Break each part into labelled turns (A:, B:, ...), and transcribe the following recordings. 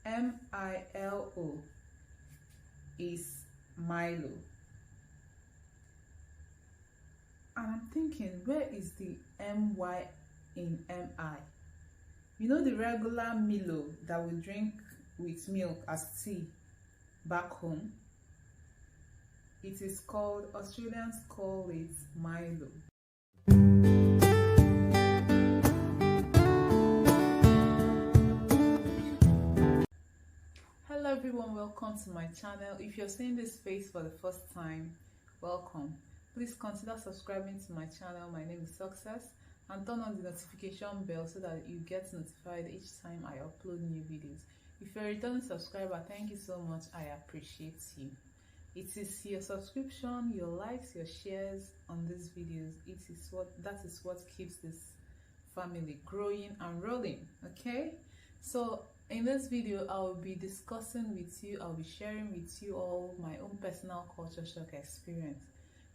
A: Milo is Milo. And I'm thinking, where is the my in mi? You know the regular Milo that we drink with milk as tea back home? It is called, Australians call it Milo. Hello everyone, welcome to my channel. If you're seeing this face for the first time, welcome. Please consider subscribing to my channel. My name is Success, and turn on the notification bell so that you get notified each time I upload new videos. If you're a returning subscriber, thank you so much. I appreciate you. It is your subscription, your likes, your shares on these videos. That is what keeps this family growing and rolling. Okay, so in this video I will be discussing with you, I'll be sharing with you all my own personal culture shock experience.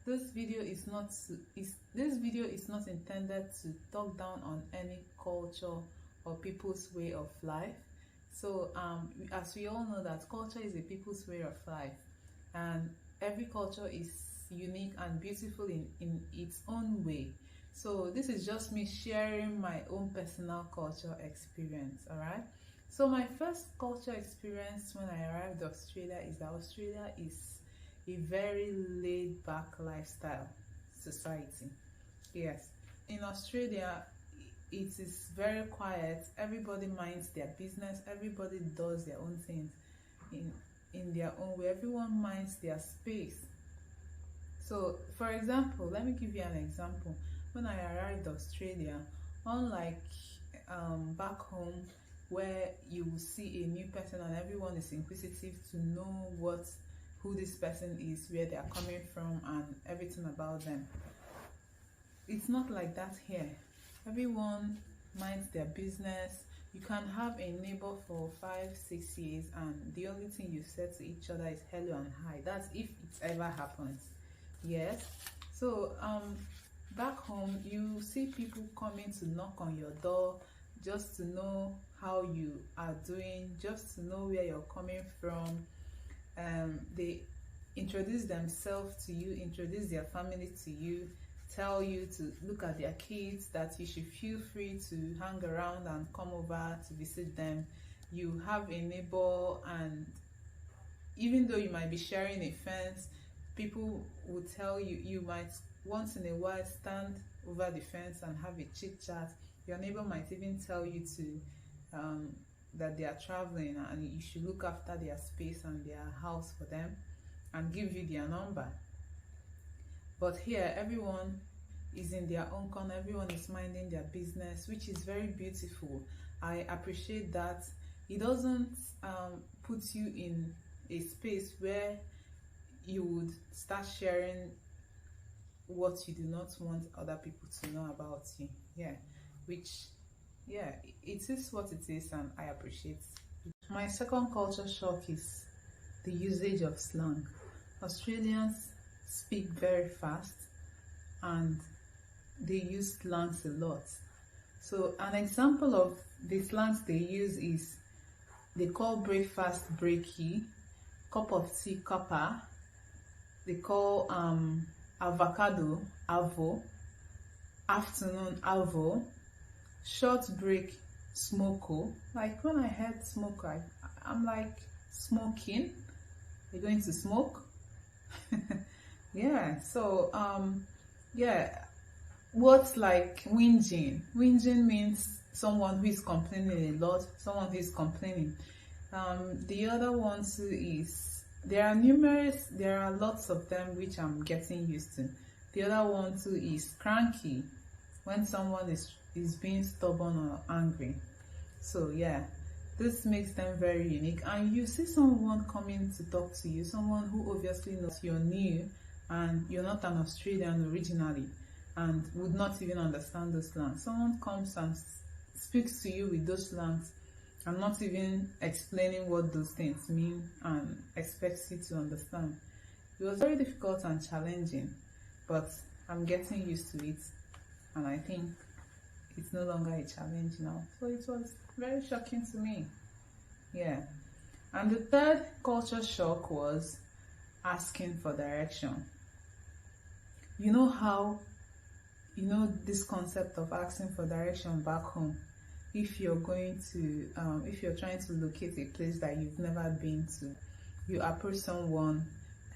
A: This video is not intended to talk down on any culture or people's way of life. So as we all know that culture is a people's way of life, and every culture is unique and beautiful in its own way. So this is just me sharing my own personal culture experience. All right, so my first culture experience when I arrived in Australia is that Australia is a very laid-back lifestyle society. Yes, in Australia it is very quiet. Everybody minds their business. Everybody does their own things in their own way. Everyone minds their space. So for example, let me give you an example. When I arrived in Australia, unlike back home where you will see a new person and everyone is inquisitive to know who this person is, where they are coming from, and everything about them, it's not like that here. Everyone minds their business. You can have a neighbor for 5-6 years and the only thing you say to each other is hello and hi. That's if it ever happens. Yes, so back home you see people coming to knock on your door just to know how you are doing, just to know where you're coming from. They introduce themselves to you, introduce their family to you, tell you to look at their kids, that you should feel free to hang around and come over to visit them. You have a neighbor, and even though you might be sharing a fence, people will tell you, you might once in a while stand over the fence and have a chit chat. Your neighbor might even tell you to that they are traveling and you should look after their space and their house for them and give you their number. But here everyone is in their own corner, everyone is minding their business, which is very beautiful. I appreciate that. It doesn't put you in a space where you would start sharing what you do not want other people to know about you. It is what it is, and I appreciate it. My second culture shock is the usage of slang. Australians speak very fast and they use slangs a lot. So an example of the slangs they use is they call breakfast breaky, cup of tea copper, they call avocado avo, afternoon avo, short break smoko. Like when I heard smoke, I'm like, smoking? You're going to smoke? Yeah, so what's like whinging? Whinging means someone who is complaining a lot, someone who is complaining. The other one too is, there are lots of them which I'm getting used to. The other one too is cranky, when someone is being stubborn or angry. So yeah, this makes them very unique. And you see someone coming to talk to you, someone who obviously knows you're new and you're not an Australian originally and would not even understand those slangs. Someone comes and speaks to you with those slangs and not even explaining what those things mean and expects you to understand. It was very difficult and challenging, but I'm getting used to it, and I think it's no longer a challenge now. So it was very shocking to me. Yeah. And the third culture shock was asking for direction. You know how, this concept of asking for direction back home, if you're going to if you're trying to locate a place that you've never been to, you approach someone.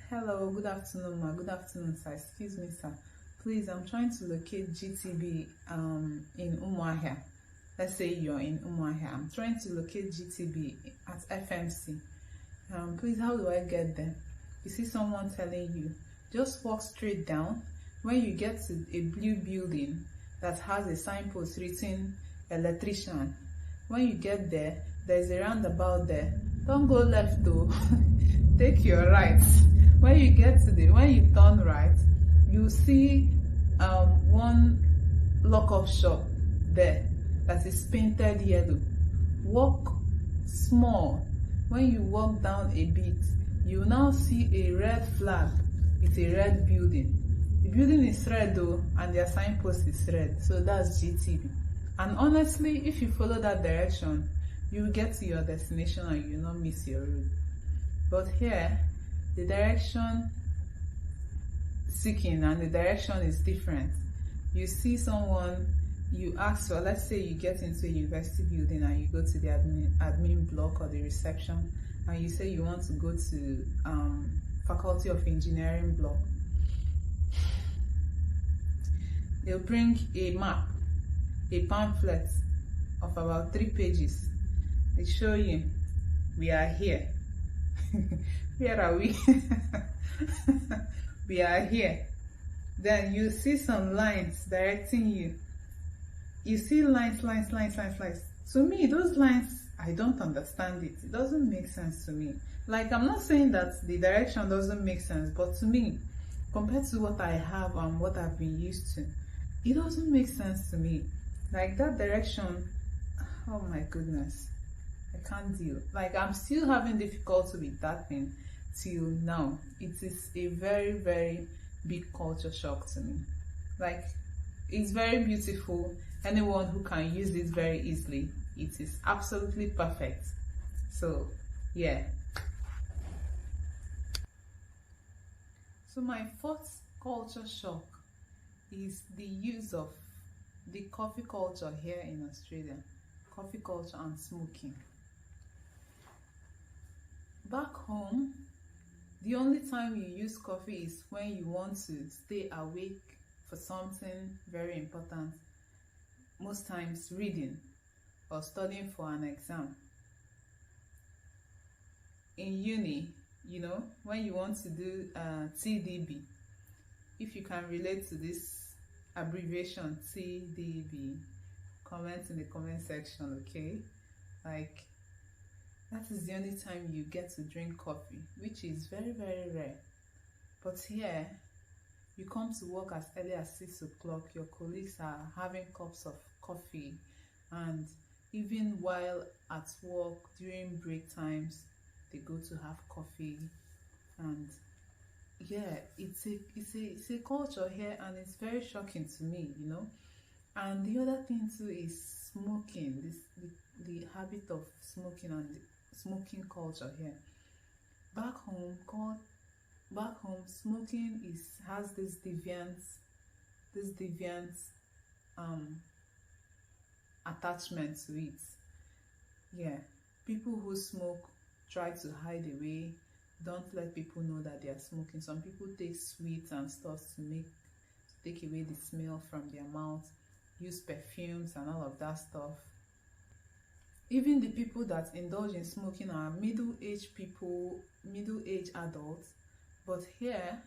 A: Hello, good afternoon ma, good afternoon sir, excuse me sir, please, I'm trying to locate GTB in Umuahia. Let's say you're in Umuahia. I'm trying to locate GTB at FMC. Please, how do I get there? You see someone telling you, just walk straight down. When you get to a blue building that has a signpost written electrician, when you get there, there's a roundabout there. Don't go left though. Take your right. When you turn right, you see one lock-up shop there that is painted yellow. Walk small. When you walk down a bit, you now see a red flag with a red building. The building is red though, and their signpost is red, so that's GTB. And honestly, if you follow that direction, you will get to your destination and you will not miss your route. But here, the direction seeking and the direction is different. You see someone, you ask for, let's say you get into a university building and you go to the admin block or the reception, and you say you want to go to faculty of engineering block. They'll bring a map, a pamphlet of about 3 pages. They show you, we are here. Where are we? We are here. Then you see some lines directing you. You see lines. To me, those lines, I don't understand it. It doesn't make sense to me. Like, I'm not saying that the direction doesn't make sense, but to me, compared to what I have and what I've been used to, it doesn't make sense to me. Like, that direction, oh my goodness, I can't deal. Like, I'm still having difficulty with that thing till now. It is a very, very big culture shock to me. Like, it's very beautiful. Anyone who can use it very easily, it is absolutely perfect. So yeah. So my fourth culture shock is the use of the coffee culture here in Australia. Coffee culture and smoking. Back home, the only time you use coffee is when you want to stay awake for something very important. Most times reading or studying for an exam. In uni, when you want to do TDB, if you can relate to this abbreviation TDB, comment in the comment section, okay? Like, that is the only time you get to drink coffee, which is very, very rare. But here, you come to work as early as 6 o'clock, your colleagues are having cups of coffee, and even while at work during break times, they go to have coffee. And yeah, it's a culture here, and it's very shocking to me, And the other thing too is smoking, the habit of smoking and the smoking culture here. Back home, smoking has this deviant attachment to it. Yeah, people who smoke try to hide away, don't let people know that they are smoking. Some people take sweets and stuff to take away the smell from their mouth, use perfumes and all of that stuff. Even the people that indulge in smoking are middle-aged adults, but here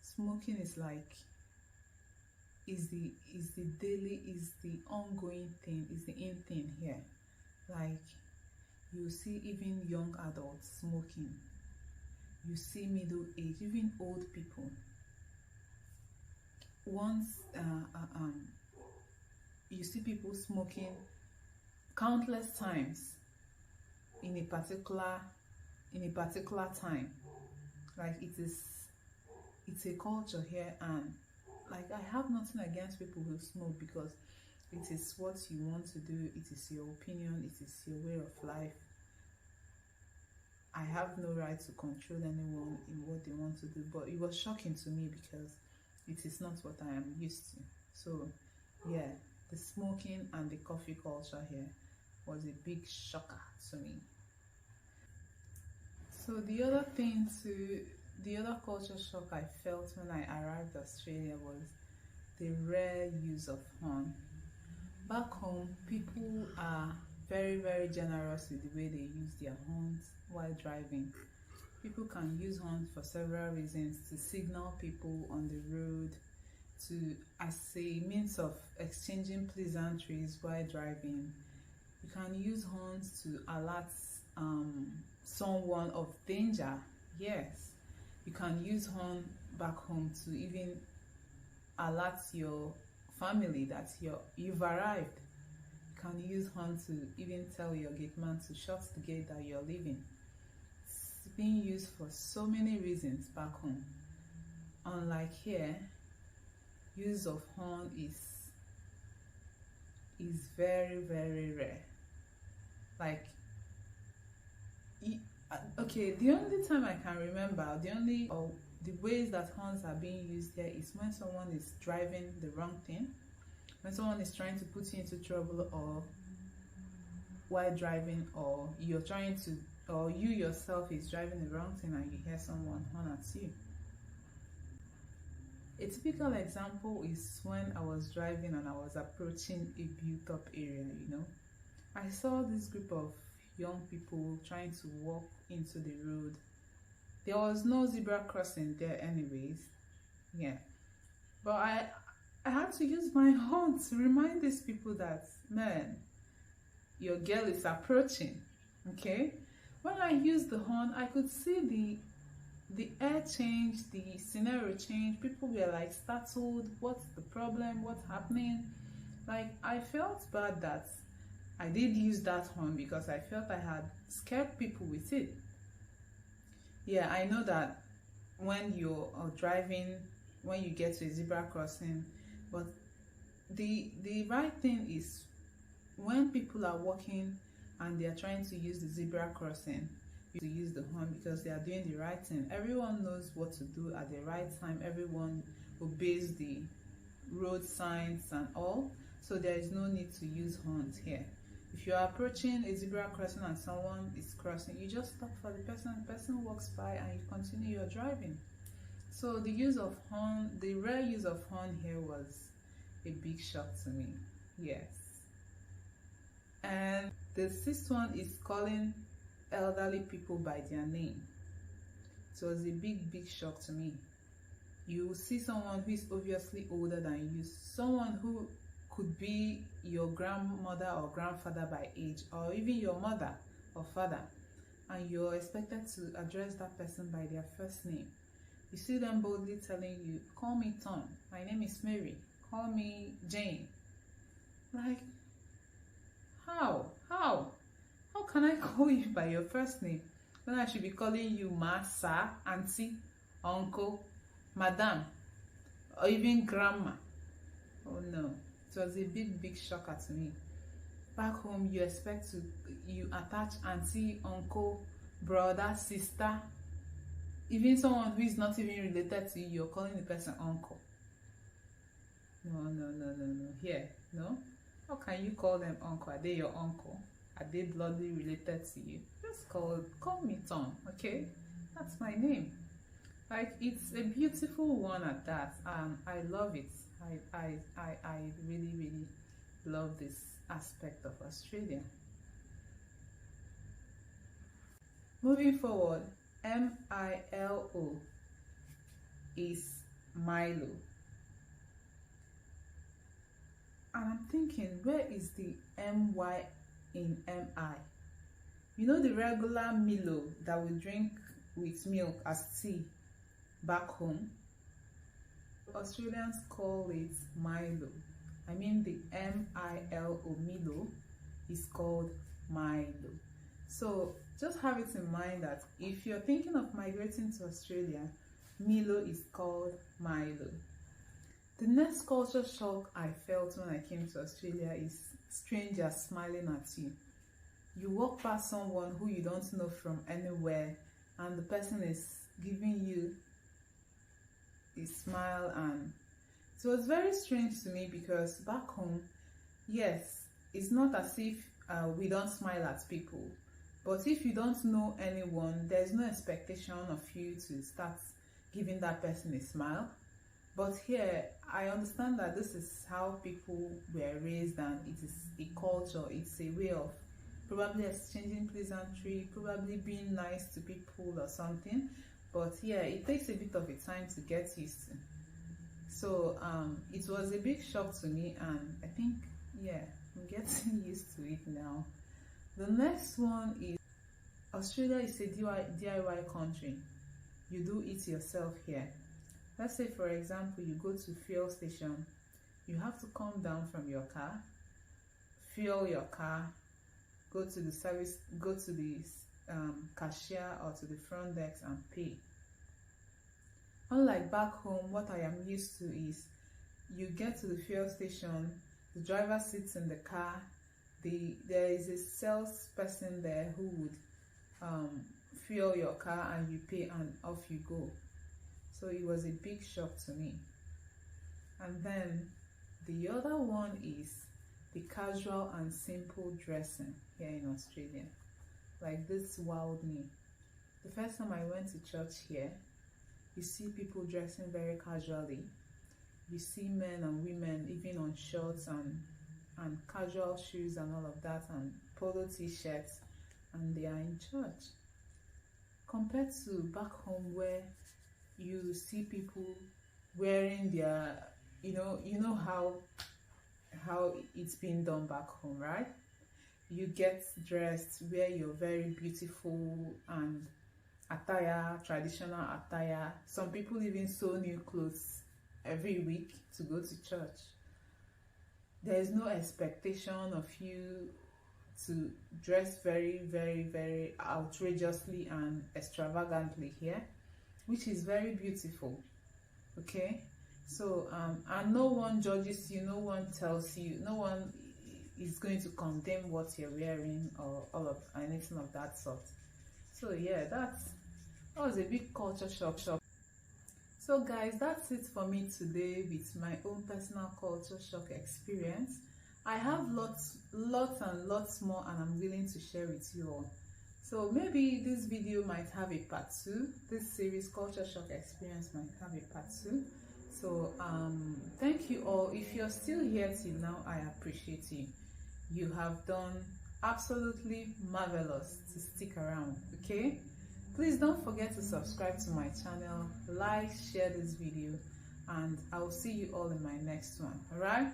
A: smoking is like the ongoing thing, is the in thing here. Like, you see even young adults smoking, you see middle age, even old people. Once you see people smoking countless times in a particular time. Like, it's a culture here, and like, I have nothing against people who smoke, because It is what you want to do. It is your opinion. It is your way of life. I have no right to control anyone in what they want to do. But it was shocking to me because it is not what I am used to. So yeah, the smoking and the coffee culture here was a big shocker to me. So the other culture shock I felt when I arrived in Australia was the rare use of horn. Back home, people are very, very generous with the way they use their horns while driving. People can use horns for several reasons: to signal people on the road, as a means of exchanging pleasantries while driving. You can use horns to alert someone of danger. Yes, you can use horn back home to even alert your family that you've arrived. You can use horn to even tell your gate man to shut the gate that you're leaving. It's being used for so many reasons back home. Unlike here, use of horn is very, very rare. Like, okay, the only time I can remember, the ways that horns are being used here is when someone is driving the wrong thing, when someone is trying to put you into trouble, or while driving, or you yourself is driving the wrong thing and you hear someone horn at you. A typical example is when I was driving and I was approaching a built-up area, I saw this group of young people trying to walk into the road. There was no zebra crossing there anyways. Yeah. But I had to use my horn to remind these people that, man, your girl is approaching. Okay? When I used the horn, I could see the air change, the scenario change. People were like startled. What's the problem? What's happening? Like, I felt bad that I did use that horn because I felt I had scared people with it. Yeah, I know that when you're driving, when you get to a zebra crossing, but the right thing is when people are walking and they are trying to use the zebra crossing, to use the horn because they are doing the right thing. Everyone knows what to do at the right time. Everyone obeys the road signs and all, so there is no need to use horns here. If you are approaching a zebra crossing and someone is crossing, you just stop for the person walks by and you continue your driving. So the rare use of horn here was a big shock to me. Yes. And the sixth one is calling elderly people by their name. So it was a big shock to me. You see someone who is obviously older than you, someone who could be your grandmother or grandfather by age, or even your mother or father, and you're expected to address that person by their first name. You see them boldly telling you, call me Tom, my name is Mary, call me Jane. Like, how can I call you by your first name when I should be calling you ma, sir, auntie, uncle, madam, or even grandma? Oh no. It was a big shocker to me. Back home, you attach auntie, uncle, brother, sister, even someone who is not even related to you, you're calling the person uncle. No. Here, no? How can you call them uncle? Are they your uncle? Are they bloodly related to you? Just call me Tom, okay? That's my name. Like, it's a beautiful one at that. I love it. I really love this aspect of Australia. Moving forward, M-I-L-O is Milo. And I'm thinking, where is the M-Y in M-I? You know the regular Milo that we drink with milk as tea back home? Australians call it Milo. I mean the M-I-L-O, Milo, is called Milo. So just have it in mind that if you're thinking of migrating to Australia, Milo is called Milo. The next culture shock I felt when I came to Australia is strangers smiling at you. You walk past someone who you don't know from anywhere, and the person is giving you a smile, and it was very strange to me because back home, yes, it's not as if we don't smile at people, but if you don't know anyone, there's no expectation of you to start giving that person a smile. But here, I understand that this is how people were raised, and it is a culture, it's a way of probably exchanging pleasantry, probably being nice to people or something. But yeah, it takes a bit of a time to get used to. So it was a big shock to me, and I think, yeah, I'm getting used to it now. The next one is Australia is a DIY country. You do it yourself here. Let's say, for example, you go to fuel station. You have to come down from your car, fuel your car, go to the service, go to the cashier or to the front desk and pay. Unlike back home, what I am used to is you get to the fuel station, the driver sits in the car, there is a salesperson there who would fuel your car and you pay and off you go. So it was a big shock to me. And then the other one is the casual and simple dressing here in Australia. Like, this wowed me. The first time I went to church here, you see people dressing very casually. You see men and women even on shorts and casual shoes and all of that, and polo t-shirts, and they are in church. Compared to back home, where you see people wearing their, you know how it's been done back home, right? You get dressed, wear your very beautiful and attire, traditional attire. Some people even sew new clothes every week to go to church. There is no expectation of you to dress very, very, very outrageously and extravagantly here, which is very beautiful. Okay, so and no one judges you, no one tells you, no one is going to condemn what you're wearing or all of anything of that sort. So yeah, that was a big culture shock. So guys, that's it for me today with my own personal culture shock experience. I have lots and lots more, and I'm willing to share with you all. So maybe this video might have a part 2. This series, culture shock experience, might have a part 2. So thank you all. If you're still here till now, I appreciate you. You have done absolutely marvelous to stick around. Okay, please don't forget to subscribe to my channel, like, share this video, and I'll see you all in my next one. All right.